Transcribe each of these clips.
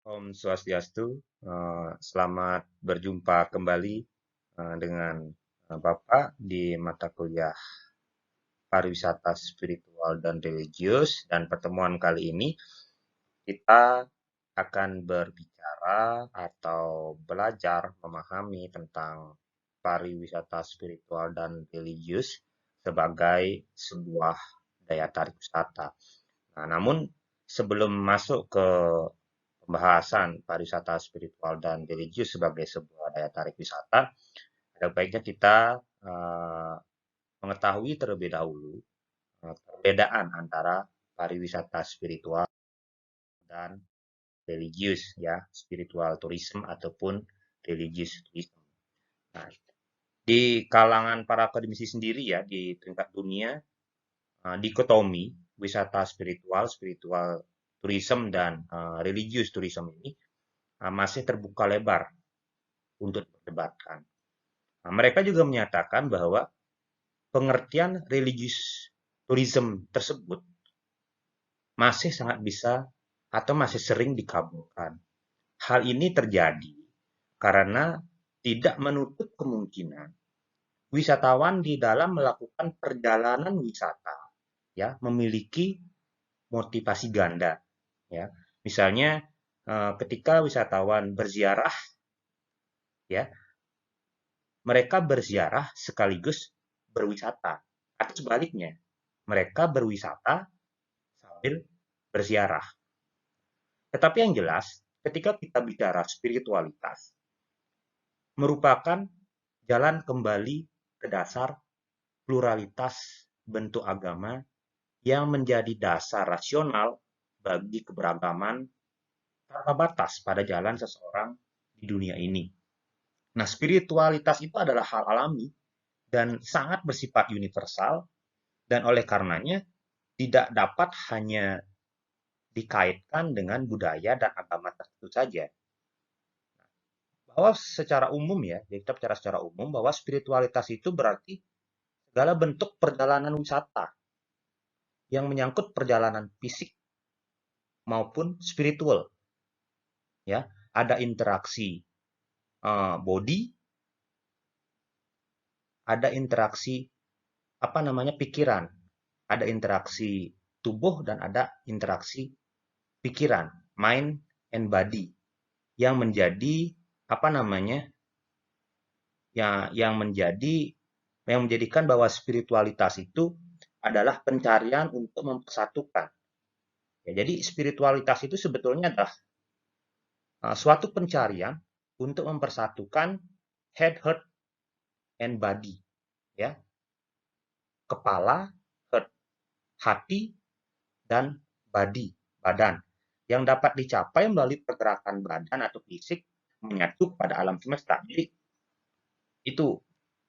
Om Swastiastu, selamat berjumpa kembali dengan Bapak di mata kuliah pariwisata spiritual dan religius. Dan pertemuan kali ini kita akan berbicara atau belajar memahami tentang pariwisata spiritual dan religius sebagai sebuah daya tarik wisata. Nah, namun sebelum masuk ke pembahasan pariwisata spiritual dan religius sebagai sebuah daya tarik wisata, ada baiknya kita mengetahui terlebih dahulu perbedaan antara pariwisata spiritual dan religius, ya, spiritual tourism ataupun religious tourism. Nah, di kalangan para akademisi sendiri ya di tingkat dunia, dikotomi wisata spiritual, spiritual tourism dan religious tourism ini masih terbuka lebar untuk diperdebatkan. Nah, mereka juga menyatakan bahwa pengertian religious tourism tersebut masih sangat bisa atau masih sering dikabulkan. Hal ini terjadi karena tidak menutup kemungkinan wisatawan di dalam melakukan perjalanan wisata ya memiliki motivasi ganda ya. Misalnya ketika wisatawan berziarah ya, mereka berziarah sekaligus berwisata atau sebaliknya, mereka berwisata sambil berziarah. Tetapi yang jelas, ketika kita bicara spiritualitas, merupakan jalan kembali ke dasar pluralitas bentuk agama yang menjadi dasar rasional bagi keberagaman tanpa batas pada jalan seseorang di dunia ini. Nah, spiritualitas itu adalah hal alami dan sangat bersifat universal, dan oleh karenanya tidak dapat hanya dikaitkan dengan budaya dan agama tertentu saja. Bahwa secara umum ya, jadi kita bicara secara umum bahwa spiritualitas itu berarti segala bentuk perjalanan wisata yang menyangkut perjalanan fisik maupun spiritual. Ya, ada interaksi body, ada interaksi apa namanya pikiran, ada interaksi tubuh dan ada interaksi pikiran, mind and body yang menjadi apa namanya yang menjadikan bahwa spiritualitas itu adalah pencarian untuk mempersatukan. Ya, jadi spiritualitas itu sebetulnya adalah suatu pencarian untuk mempersatukan head, heart, and body, ya, kepala, heart, hati, dan body, badan, yang dapat dicapai melalui pergerakan badan atau fisik menyatu pada alam semesta. Jadi itu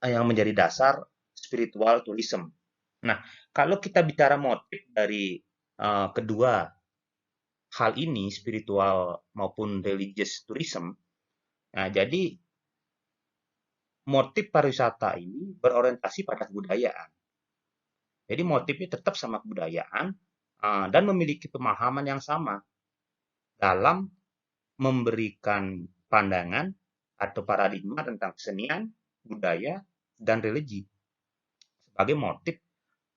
yang menjadi dasar spiritual tourism. Nah, kalau kita bicara motif dari kedua hal ini, spiritual maupun religious tourism, nah jadi motif pariwisata ini berorientasi pada kebudayaan. Jadi motifnya tetap sama kebudayaan dan memiliki pemahaman yang sama dalam memberikan pandangan atau paradigma tentang kesenian, budaya, dan religi sebagai motif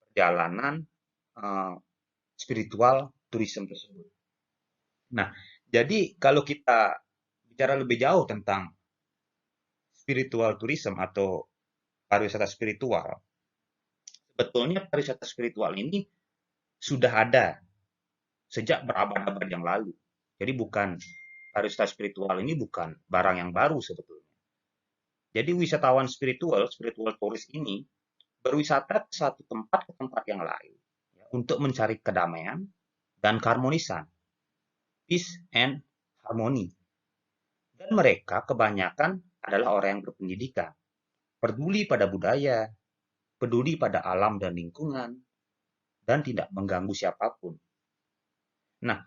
perjalanan uh, spiritual tourism tersebut. Nah, jadi kalau kita bicara lebih jauh tentang spiritual tourism atau pariwisata spiritual, sebetulnya pariwisata spiritual ini sudah ada sejak berabad-abad yang lalu. Jadi bukan pariwisata spiritual ini bukan barang yang baru sebetulnya. Jadi wisatawan spiritual, spiritual turis ini berwisata ke satu tempat ke tempat yang lain ya, untuk mencari kedamaian dan keharmonisan, peace and harmony. Dan mereka kebanyakan adalah orang yang berpendidikan, peduli pada budaya, peduli pada alam dan lingkungan, dan tidak mengganggu siapapun. Nah,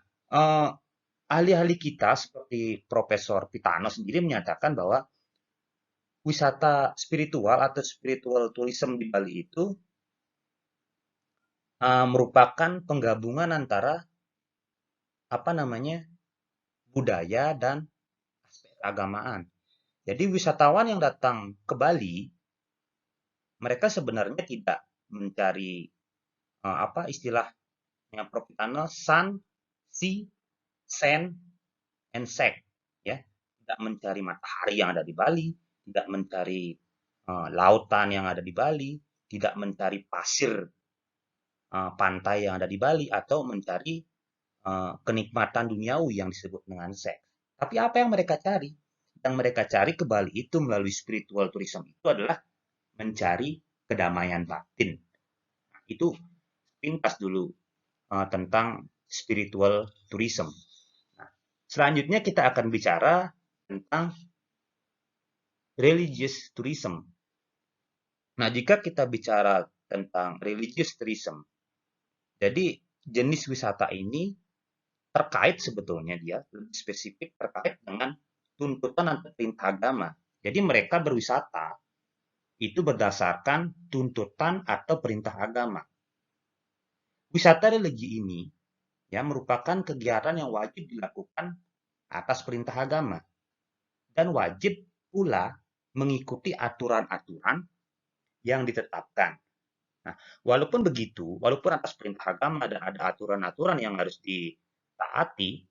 ahli-ahli kita seperti Profesor Pitano sendiri menyatakan bahwa wisata spiritual atau spiritual tourism di Bali itu merupakan penggabungan antara apa namanya budaya, dan aspek keagamaan. Jadi wisatawan yang datang ke Bali, mereka sebenarnya tidak mencari apa istilahnya Propitano, sun, sea, sand, and sek, ya. Tidak mencari matahari yang ada di Bali, tidak mencari lautan yang ada di Bali, tidak mencari pasir pantai yang ada di Bali, atau mencari kenikmatan duniawi yang disebut dengan seks. Tapi apa yang mereka cari? Yang mereka cari ke Bali itu melalui spiritual tourism itu adalah mencari kedamaian batin. Nah, itu pintas dulu tentang spiritual tourism. Nah, selanjutnya kita akan bicara tentang religious tourism. Nah, jika kita bicara tentang religious tourism, jadi jenis wisata ini terkait sebetulnya dia lebih spesifik terkait dengan tuntutan atau perintah agama. Jadi mereka berwisata itu berdasarkan tuntutan atau perintah agama. Wisata religi ini ya merupakan kegiatan yang wajib dilakukan atas perintah agama dan wajib pula mengikuti aturan-aturan yang ditetapkan. Nah, walaupun begitu, walaupun atas perintah agama dan ada aturan-aturan yang harus ditaati,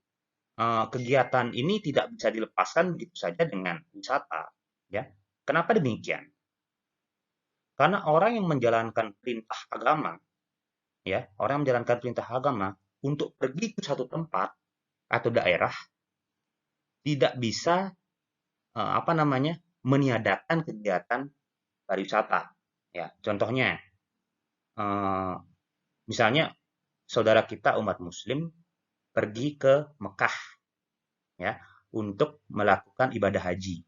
kegiatan ini tidak bisa dilepaskan begitu saja dengan wisata, ya. Kenapa demikian? Karena orang yang menjalankan perintah agama, ya, orang yang menjalankan perintah agama untuk pergi ke satu tempat atau daerah tidak bisa meniadakan kegiatan pariwisata. Ya, contohnya, misalnya saudara kita umat Muslim pergi ke Mekah, ya, untuk melakukan ibadah haji.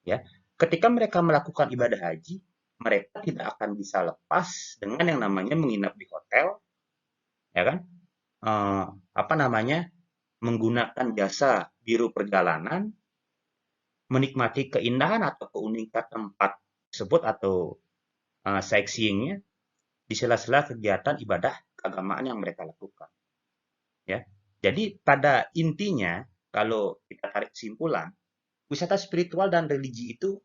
Ya, ketika mereka melakukan ibadah haji, mereka tidak akan bisa lepas dengan yang namanya menginap di hotel, ya kan? Menggunakan jasa biro perjalanan, menikmati keindahan atau keunikan tempat tersebut atau sightseeingnya di sela-sela kegiatan ibadah keagamaan yang mereka lakukan. Ya, jadi pada intinya kalau kita tarik kesimpulan, wisata spiritual dan religi itu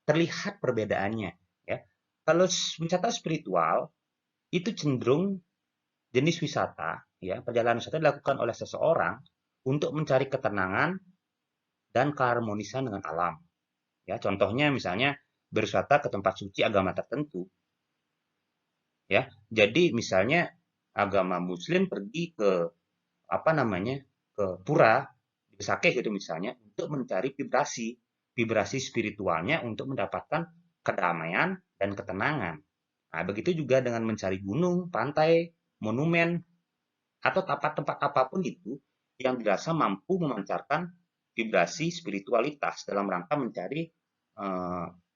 terlihat perbedaannya. Ya, kalau wisata spiritual itu cenderung jenis wisata, ya perjalanan wisata dilakukan oleh seseorang untuk mencari ketenangan dan keharmonisan dengan alam. Ya, contohnya misalnya berwisata ke tempat suci agama tertentu. Ya, jadi misalnya agama Muslim pergi ke ke pura di Besakeh gitu misalnya untuk mencari vibrasi spiritualnya untuk mendapatkan kedamaian dan ketenangan. Nah, begitu juga dengan mencari gunung, pantai, monumen, atau tempat apapun itu yang dirasa mampu memancarkan vibrasi spiritualitas dalam rangka mencari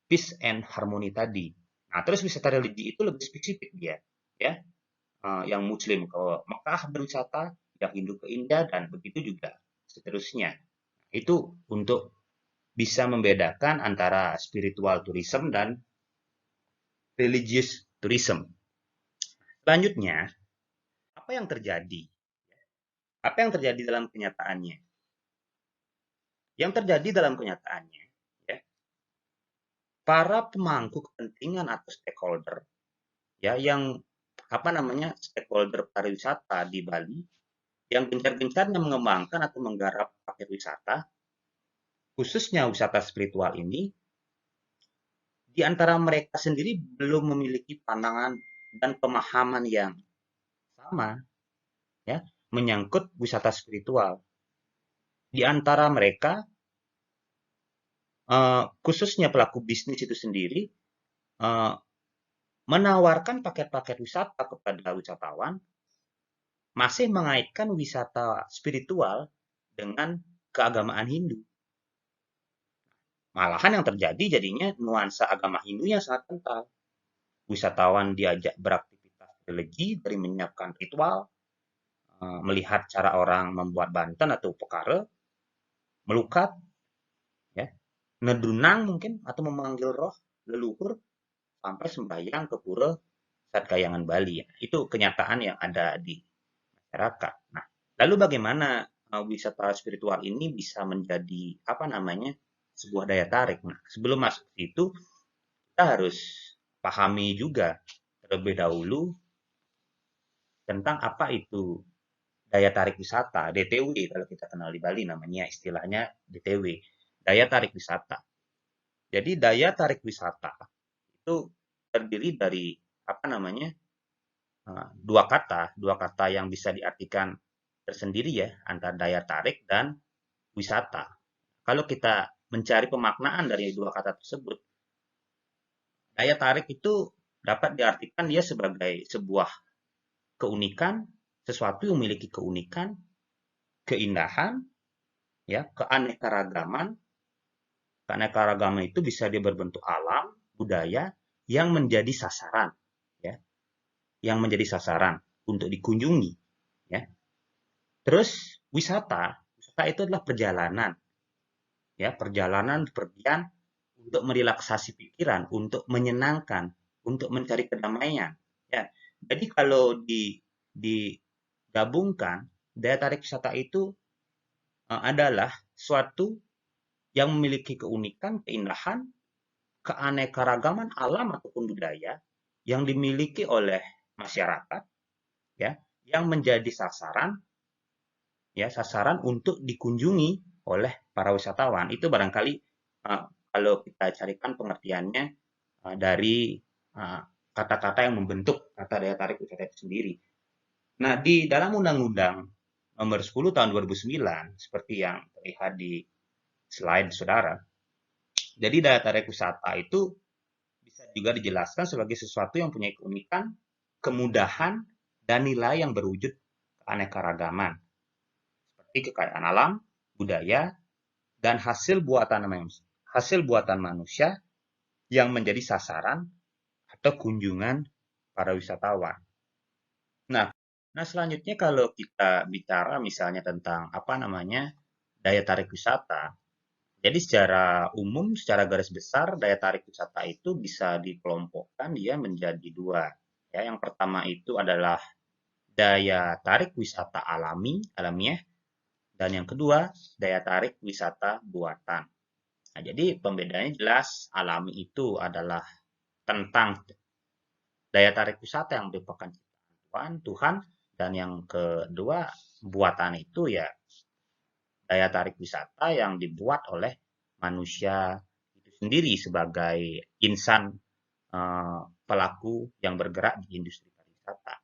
peace and harmony tadi. Nah, terus wisata religi itu lebih spesifik dia, ya. Yang Muslim ke Mekah berwisata, yang Hindu ke India, dan begitu juga seterusnya. Itu untuk bisa membedakan antara spiritual tourism dan religious tourism. Selanjutnya, apa yang terjadi? Apa yang terjadi dalam kenyataannya? Yang terjadi dalam kenyataannya, ya, para pemangku kepentingan atau stakeholder, ya, yang stakeholder pariwisata di Bali, yang gencar-gencarnya mengembangkan atau menggarap paket wisata, khususnya wisata spiritual ini, di antara mereka sendiri belum memiliki pandangan dan pemahaman yang sama, ya, menyangkut wisata spiritual. Di antara mereka, khususnya pelaku bisnis itu sendiri, menawarkan paket-paket wisata kepada wisatawan, masih mengaitkan wisata spiritual dengan keagamaan Hindu. Malahan yang terjadi jadinya nuansa agama Hindu yang sangat kental. Wisatawan diajak beraktivitas religi dari menyiapkan ritual, melihat cara orang membuat banten atau pekara, melukat, ya, nedunang mungkin atau memanggil roh leluhur sampai sembahyang ke pura Satkayangan Bali. Itu kenyataan yang ada di masyarakat. Nah, lalu bagaimana wisata spiritual ini bisa menjadi apa namanya sebuah daya tarik. Nah, sebelum masuk ke situ, kita harus pahami juga terlebih dahulu tentang apa itu daya tarik wisata, DTW kalau kita kenal di Bali namanya istilahnya DTW, daya tarik wisata. Jadi daya tarik wisata itu terdiri dari apa namanya dua kata yang bisa diartikan tersendiri ya antara daya tarik dan wisata. Kalau kita mencari pemaknaan dari dua kata tersebut, daya tarik itu dapat diartikan dia sebagai sebuah keunikan, sesuatu yang memiliki keunikan, keindahan, ya, keanekaragaman. Keanekaragaman itu bisa dia berbentuk alam, budaya yang menjadi sasaran, ya, yang menjadi sasaran untuk dikunjungi, ya. Terus wisata itu adalah perjalanan, ya, perjalanan pergian untuk merelaksasi pikiran, untuk menyenangkan, untuk mencari kedamaian, ya. Jadi kalau digabungkan, daya tarik wisata itu adalah suatu yang memiliki keunikan, keindahan, keanekaragaman alam ataupun budaya yang dimiliki oleh masyarakat, ya, yang menjadi sasaran, ya, sasaran untuk dikunjungi oleh para wisatawan. Itu barangkali kalau kita carikan pengertiannya dari kata-kata yang membentuk kata daya tarik wisata itu sendiri. Nah, di dalam Undang-Undang Nomor 10 Tahun 2009, seperti yang terlihat di slide saudara, jadi daya tarik wisata itu bisa juga dijelaskan sebagai sesuatu yang punya keunikan, kemudahan, dan nilai yang berwujud keanekaragaman, seperti kekayaan alam, budaya, dan hasil buatan manusia yang menjadi sasaran atau kunjungan para wisatawan. Nah, selanjutnya kalau kita bicara misalnya tentang apa namanya daya tarik wisata, jadi secara umum, secara garis besar, daya tarik wisata itu bisa dikelompokkan dia menjadi dua. Ya, yang pertama itu adalah daya tarik wisata alamiah, dan yang kedua daya tarik wisata buatan. Nah, jadi pembedaannya jelas, alami itu adalah tentang daya tarik wisata yang merupakan ciptaan Tuhan, dan yang kedua buatan itu ya daya tarik wisata yang dibuat oleh manusia itu sendiri sebagai insan pelaku yang bergerak di industri pariwisata.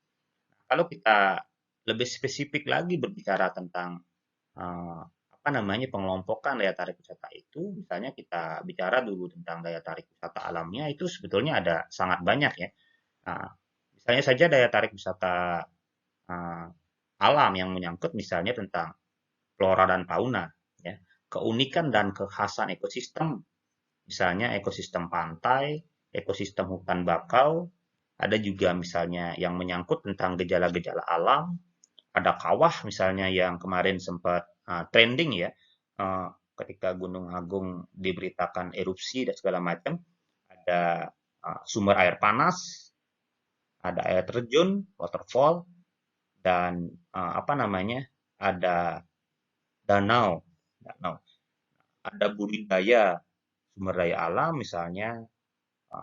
Kalau kita lebih spesifik lagi berbicara tentang apa namanya pengelompokan daya tarik wisata itu, misalnya kita bicara dulu tentang daya tarik wisata alamnya itu sebetulnya ada sangat banyak ya. Nah, misalnya saja daya tarik wisata alam yang menyangkut misalnya tentang flora dan fauna, ya, keunikan dan kekhasan ekosistem, misalnya ekosistem pantai, ekosistem hutan bakau, ada juga misalnya yang menyangkut tentang gejala-gejala alam, ada kawah misalnya yang kemarin sempat trending ya, ketika Gunung Agung diberitakan erupsi dan segala macam, ada sumber air panas, ada air terjun, waterfall, dan apa namanya, ada danau, ada budidaya sumber daya alam misalnya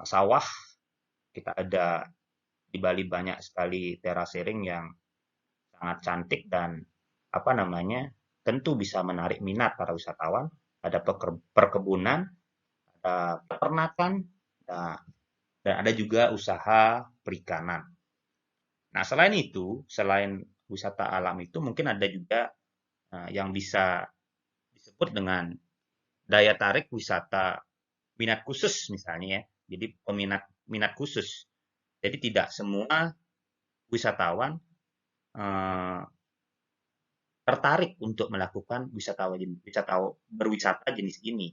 sawah, kita ada di Bali banyak sekali terasering yang sangat cantik dan apa namanya tentu bisa menarik minat para wisatawan. Ada perkebunan, ada peternakan, dan ada juga usaha perikanan. Nah, selain itu, selain wisata alam itu mungkin ada juga yang bisa disebut dengan daya tarik wisata minat khusus misalnya ya. Jadi minat khusus. Jadi tidak semua wisatawan tertarik untuk melakukan berwisata jenis ini.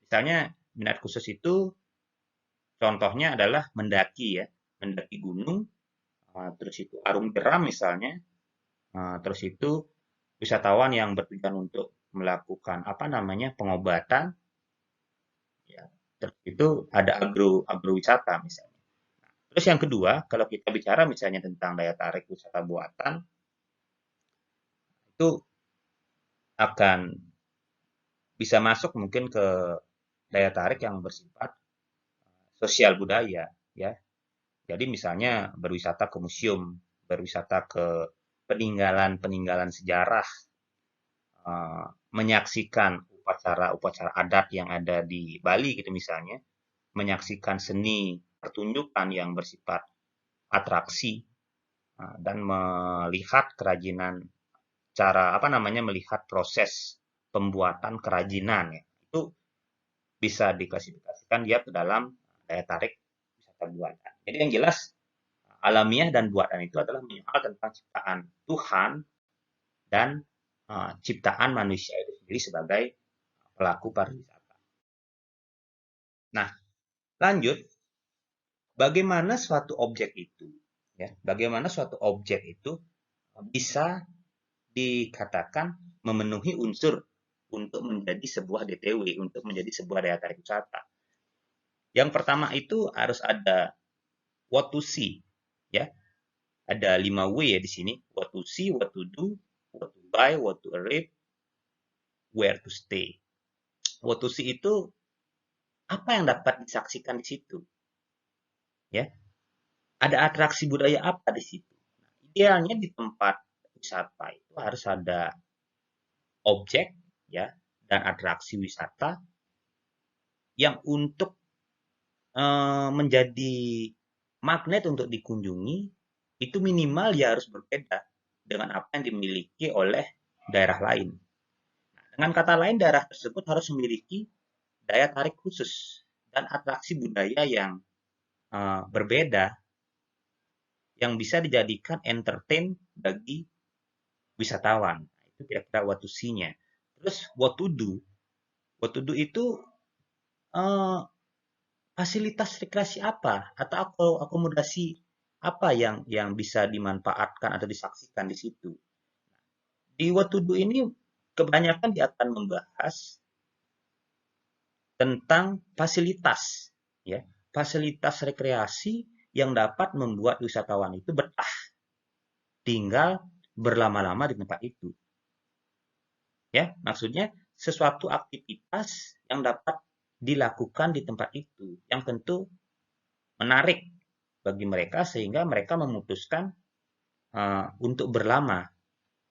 Misalnya minat khusus itu contohnya adalah mendaki ya, mendaki gunung, terus itu arung jeram misalnya, terus itu wisatawan yang bertujuan untuk melakukan apa namanya pengobatan, ya, terus itu ada agrowisata misalnya. Terus yang kedua, kalau kita bicara misalnya tentang daya tarik wisata buatan, itu akan bisa masuk mungkin ke daya tarik yang bersifat sosial budaya, ya. Jadi misalnya berwisata ke museum, berwisata ke peninggalan-peninggalan sejarah, menyaksikan upacara-upacara adat yang ada di Bali gitu misalnya, menyaksikan seni pertunjukan yang bersifat atraksi, dan melihat kerajinan, cara apa namanya, melihat proses pembuatan kerajinan, ya. Itu bisa diklasifikasikan dia ke dalam daya tarik wisata buatan. Jadi yang jelas, alamiah dan buatan itu adalah menyoal tentang ciptaan Tuhan dan ciptaan manusia itu sendiri sebagai pelaku pariwisata. Nah, lanjut, bagaimana suatu objek itu, ya, bagaimana suatu objek itu bisa dikatakan memenuhi unsur untuk menjadi sebuah DTW, untuk menjadi sebuah daya tarik wisata. Yang pertama itu harus ada what to see, ya. Ada 5 W ya di sini. What to see, what to do, what to buy, what to arrive, where to stay. What to see itu apa yang dapat disaksikan di situ, ya. Ada atraksi budaya apa di situ. Idealnya di tempat wisata itu harus ada objek, ya, dan atraksi wisata yang untuk menjadi magnet untuk dikunjungi, itu minimal ya harus berbeda dengan apa yang dimiliki oleh daerah lain. Dengan kata lain, daerah tersebut harus memiliki daya tarik khusus dan atraksi budaya yang berbeda, yang bisa dijadikan entertain bagi wisatawan. Itu kira-kira what to see-nya. Terus what to do. What to do itu fasilitas rekreasi apa atau akomodasi apa yang bisa dimanfaatkan atau disaksikan di situ. Di what to do ini kebanyakan dia akan membahas tentang fasilitas, ya, fasilitas rekreasi yang dapat membuat wisatawan itu betah tinggal berlama-lama di tempat itu. Ya, maksudnya sesuatu aktivitas yang dapat dilakukan di tempat itu yang tentu menarik bagi mereka sehingga mereka memutuskan untuk berlama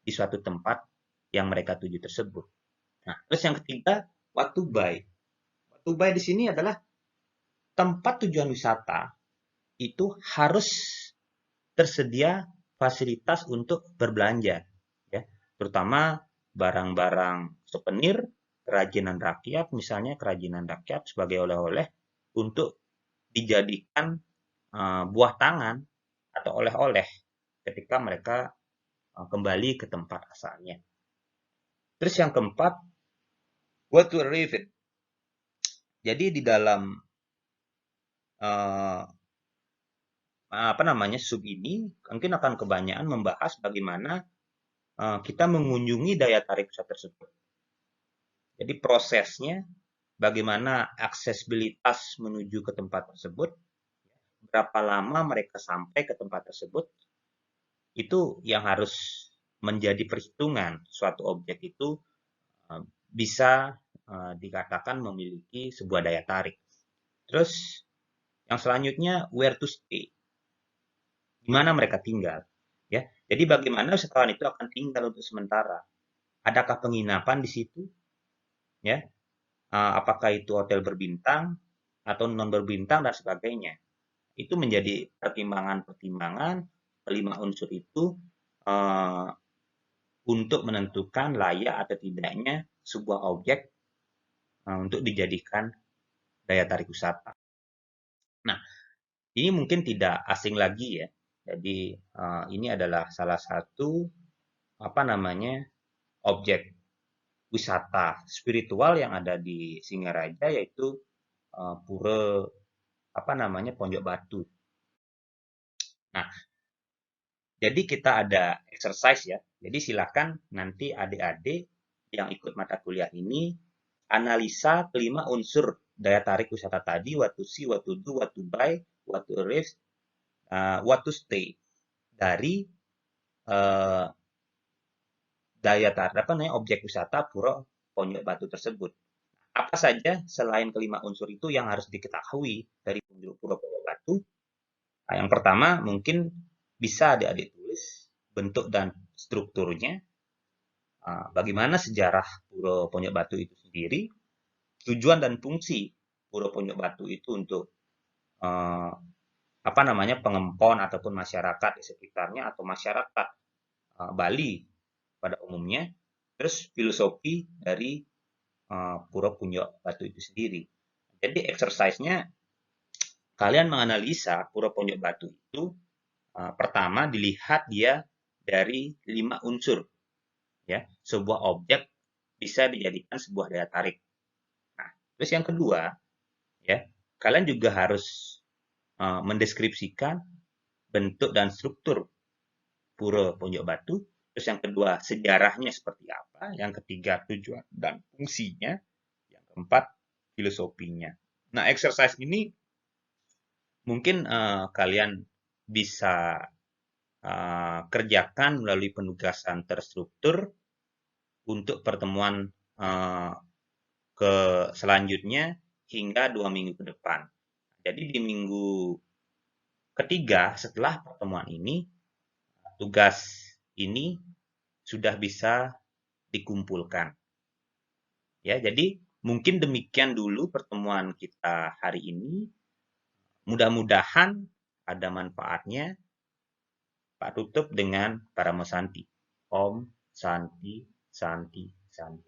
di suatu tempat yang mereka tuju tersebut. Nah, terus yang ketiga, what to buy. What to buy di sini adalah tempat tujuan wisata itu harus tersedia fasilitas untuk berbelanja, ya, terutama barang-barang souvenir, kerajinan rakyat, misalnya kerajinan rakyat sebagai oleh-oleh untuk dijadikan buah tangan atau oleh-oleh ketika mereka kembali ke tempat asalnya. Terus yang keempat, what to arrive it. Jadi di dalam sub ini mungkin akan kebanyakan membahas bagaimana kita mengunjungi daya tarik wisata tersebut. Jadi prosesnya, bagaimana aksesibilitas menuju ke tempat tersebut, berapa lama mereka sampai ke tempat tersebut, itu yang harus menjadi perhitungan suatu objek itu bisa dikatakan memiliki sebuah daya tarik. Terus yang selanjutnya, where to stay, di mana mereka tinggal, ya. Jadi bagaimana wisatawan itu akan tinggal untuk sementara, adakah penginapan di situ, ya, apakah itu hotel berbintang atau non berbintang dan sebagainya. Itu menjadi pertimbangan-pertimbangan kelima unsur itu untuk menentukan layak atau tidaknya sebuah objek untuk dijadikan daya tarik wisata. Nah, ini mungkin tidak asing lagi ya. Jadi ini adalah salah satu objek wisata spiritual yang ada di Singaraja, yaitu pura Ponjok Batu. Nah, jadi kita ada exercise ya. Jadi silakan nanti adik-adik yang ikut mata kuliah ini analisa kelima unsur daya tarik wisata tadi, what to see, what to do, what to buy, what to arrive, what to stay, dari daya tarik objek wisata Pura Pondok Batu tersebut. Apa saja selain kelima unsur itu yang harus diketahui dari Pura Pondok Batu? Nah, yang pertama mungkin bisa adik-adik tulis bentuk dan strukturnya, bagaimana sejarah Pura Pondok Batu itu sendiri, tujuan dan fungsi Pura Pondok Batu itu untuk pengempon ataupun masyarakat di sekitarnya atau masyarakat Bali pada umumnya, terus filosofi dari Pura Pondok Batu itu sendiri. Jadi exercise-nya kalian menganalisa Pura Pondok Batu itu pertama dilihat dia dari 5 unsur, ya. Sebuah objek bisa dijadikan sebuah daya tarik. Nah, terus yang kedua, ya, kalian juga harus mendeskripsikan bentuk dan struktur Pura Pondok Batu. Terus yang kedua, sejarahnya seperti apa. Yang ketiga, tujuan dan fungsinya. Yang keempat, filosofinya. Nah, exercise ini mungkin kalian bisa kerjakan melalui penugasan terstruktur untuk pertemuan ke selanjutnya hingga 2 minggu ke depan. Jadi di minggu ketiga setelah pertemuan ini, tugas ini sudah bisa dikumpulkan. Ya, jadi mungkin demikian dulu pertemuan kita hari ini. Mudah-mudahan ada manfaatnya. Pak tutup dengan Paramo Santi. Om Santi Santi Santi.